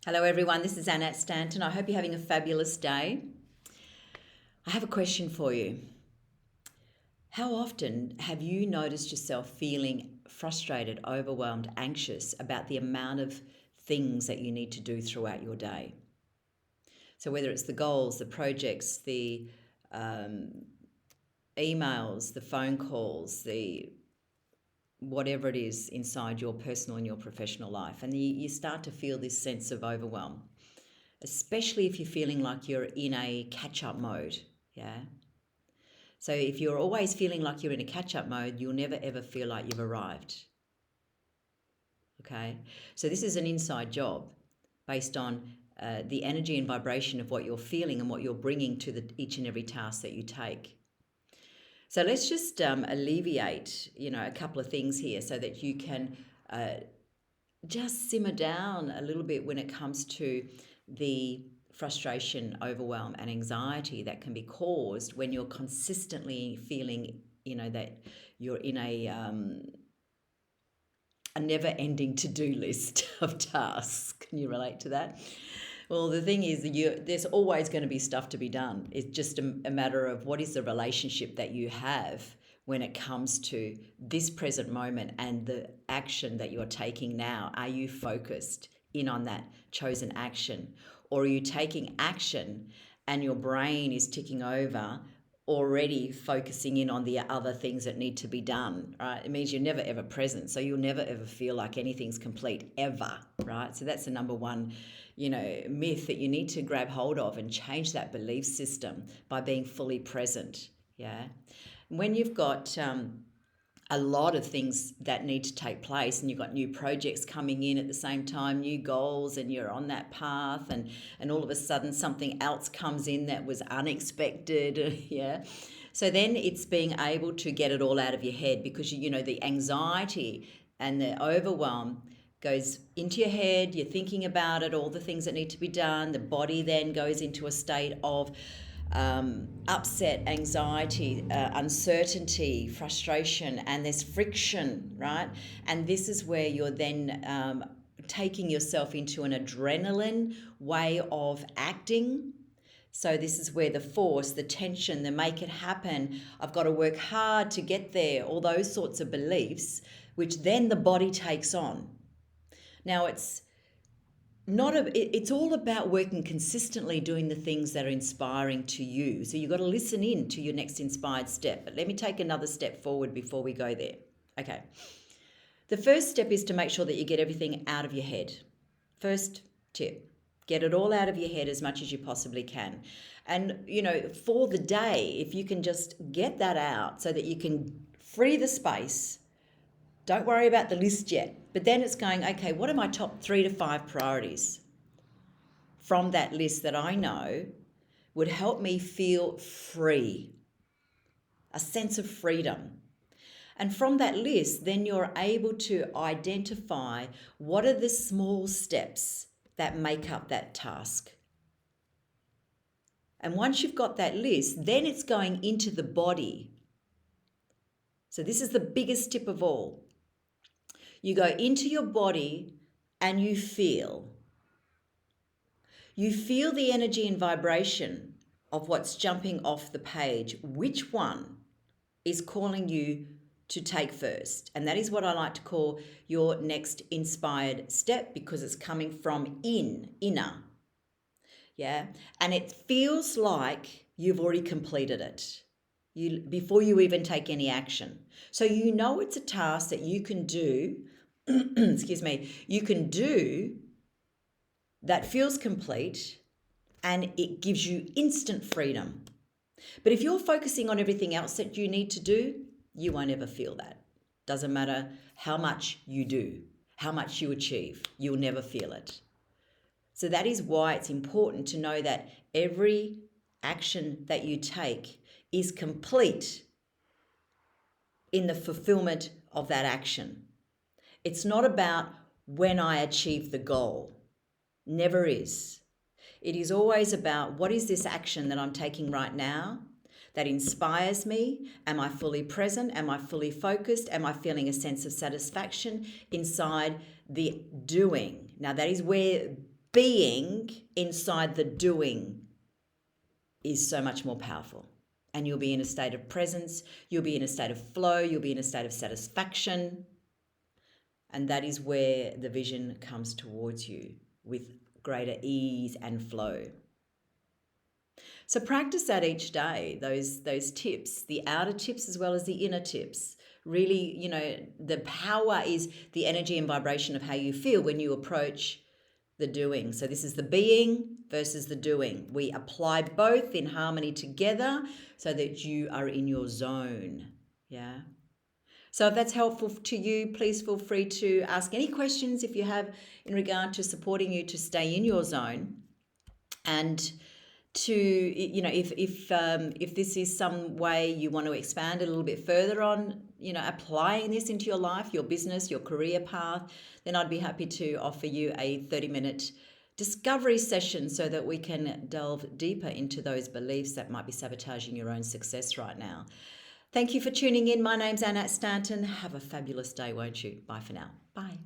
Hello, everyone. This is Annette Stanton. I hope you're having a fabulous day. I have a question for you. How often have you noticed yourself feeling frustrated, overwhelmed, anxious about the amount of things that you need to do throughout your day? So, whether it's the goals, the projects, the emails, the phone calls, the whatever it is inside your personal and your professional life, and you start to feel this sense of overwhelm, especially if you're feeling like you're in a catch up mode. Yeah. So if you're always feeling like you're in a catch up mode, you'll never ever feel like you've arrived. Okay. So this is an inside job based on the energy and vibration of what you're feeling and what you're bringing to each and every task that you take. So let's just alleviate, a couple of things here so that you can just simmer down a little bit when it comes to the frustration, overwhelm, and anxiety that can be caused when you're consistently feeling, that you're in a never-ending to-do list of tasks. Can you relate to that? Well, the thing is, there's always going to be stuff to be done. It's just a matter of what is the relationship that you have when it comes to this present moment and the action that you're taking now. Are you focused in on that chosen action? Or are you taking action and your brain is ticking over, already focusing in on the other things that need to be done, right? It means you're never ever present. So you'll never ever feel like anything's complete ever, right? So that's the number one, myth that you need to grab hold of and change that belief system by being fully present. Yeah. When you've got a lot of things that need to take place and you've got new projects coming in at the same time, new goals, and you're on that path, and all of a sudden something else comes in that was unexpected. Yeah. So then it's being able to get it all out of your head, because the anxiety and the overwhelm goes into your head, you're thinking about it, all the things that need to be done. The body then goes into a state of upset, anxiety, uncertainty, frustration, and there's friction, right? And this is where you're then taking yourself into an adrenaline way of acting. So this is where the force, the tension, the make it happen, I've got to work hard to get there, all those sorts of beliefs, which then the body takes on. Now it's all about working consistently, doing the things that are inspiring to you. So you've got to listen in to your next inspired step. But let me take another step forward before we go there. Okay. The first step is to make sure that you get everything out of your head. First tip, get it all out of your head as much as you possibly can. And, for the day, if you can just get that out so that you can free the space. Don't worry about the list yet. But then it's going, okay, what are my top 3 to 5 priorities from that list that I know would help me feel free, a sense of freedom? And from that list, then you're able to identify what are the small steps that make up that task. And once you've got that list, then it's going into the body. So this is the biggest tip of all. You go into your body and you feel. You feel the energy and vibration of what's jumping off the page. Which one is calling you to take first? And that is what I like to call your next inspired step, because it's coming from inner. Yeah. And it feels like you've already completed it before you even take any action. So it's a task that you can do, excuse me, you can do that feels complete, and it gives you instant freedom. But if you're focusing on everything else that you need to do, you won't ever feel that. Doesn't matter how much you do, how much you achieve, you'll never feel it. So that is why it's important to know that every action that you take is complete in the fulfillment of that action. It's not about when I achieve the goal. Never is. It is always about, what is this action that I'm taking right now that inspires me? Am I fully present? Am I fully focused? Am I feeling a sense of satisfaction inside the doing? Now that is where being inside the doing is so much more powerful. And you'll be in a state of presence, you'll be in a state of flow, you'll be in a state of satisfaction. And that is where the vision comes towards you with greater ease and flow. So practice that each day, those tips, the outer tips as well as the inner tips. Really, the power is the energy and vibration of how you feel when you approach the doing. So this is the being versus the doing. We apply both in harmony together so that you are in your zone. Yeah. So if that's helpful to you, please feel free to ask any questions if you have in regard to supporting you to stay in your zone. And to, if this is some way you want to expand a little bit further on, applying this into your life, your business, your career path, then I'd be happy to offer you a 30-minute discovery session so that we can delve deeper into those beliefs that might be sabotaging your own success right now. Thank you for tuning in. My name's Annette Stanton. Have a fabulous day, won't you? Bye for now. Bye.